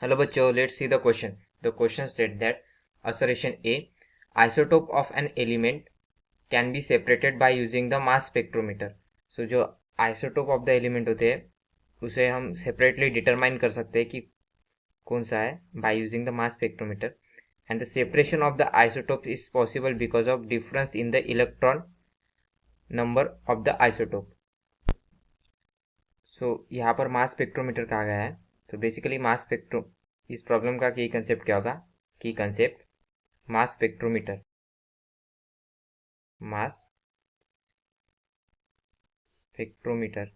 Hello बच्चों, let's see the question. The question states that assertion A, isotope of an element can be separated by using the mass spectrometer. So जो isotope of the element होते हैं उसे हम separately determine कर सकते हैं कि कौन सा है by using the mass spectrometer. And the separation of the isotope is possible because of difference in the electron number of the isotope. So यहाँ पर mass spectrometer कहा गया है. तो बेसिकली मास स्पेक्ट्रो इस प्रॉब्लम का की कंसेप्ट क्या होगा? की concept mass spectrometer. Mass spectrometer.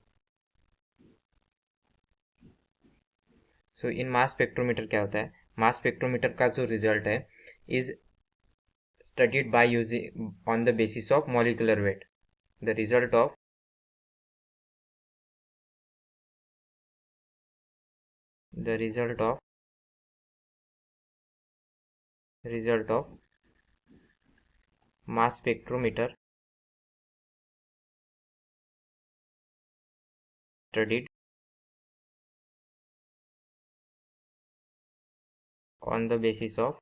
So in mass spectrometer क्या होता है? मास स्पेक्ट्रोमीटर का जो रिजल्ट है is studied by using on the basis of molecular weight. The result of mass spectrometer studied on the basis of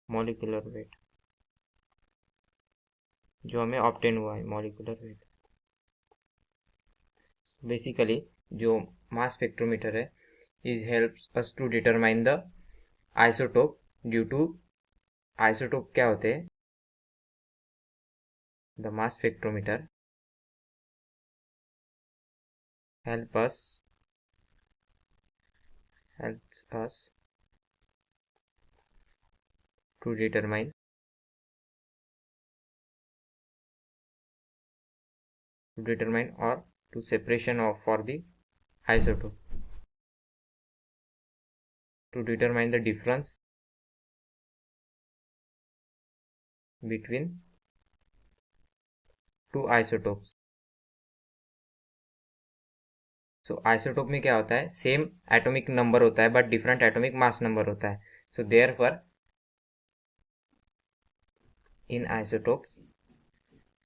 molecular weight. जो हमें obtain हुआ है मॉलिक्यूलर वेट. बेसिकली जो मास स्पेक्ट्रोमीटर है is helps us to determine the isotope due to isotope क्या होते हैं? The mass spectrometer helps us to determine or to separation of for the isotope, to determine the difference between two isotopes. So isotope में क्या होता है? Same atomic number होता है but different atomic mass number होता है. So therefore in isotopes,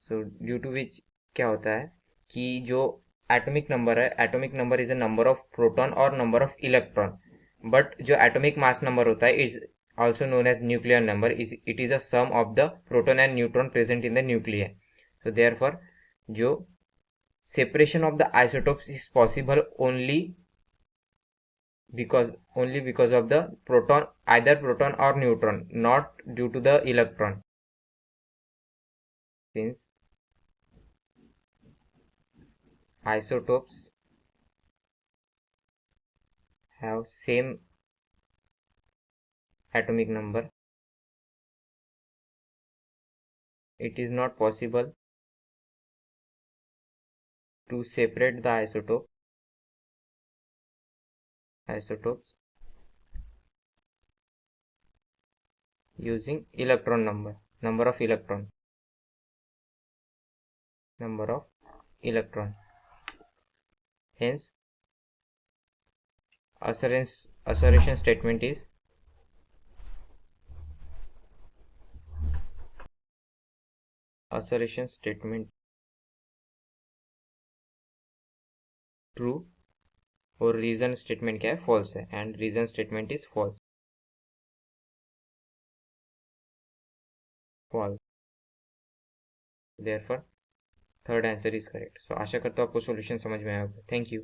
so due to which क्या होता है कि जो एटॉमिक नंबर है, atomic number is a number of proton और नंबर ऑफ इलेक्ट्रॉन. बट जो एटॉमिक मास नंबर होता है is also known as nuclear number. It is a sum of the proton and neutron present in the nuclei. So therefore जो separation of the isotopes is possible only because of the proton, either proton or neutron, not due to the electron. Since isotopes have same atomic number, it is not possible to separate the isotopes using number of electron. Hence assertion statement is true और reason statement क्या है? False है. And reason statement is false. Therefore third answer is correct. So आशा करता हूँ आपको solution समझ में आया होगा. Thank you.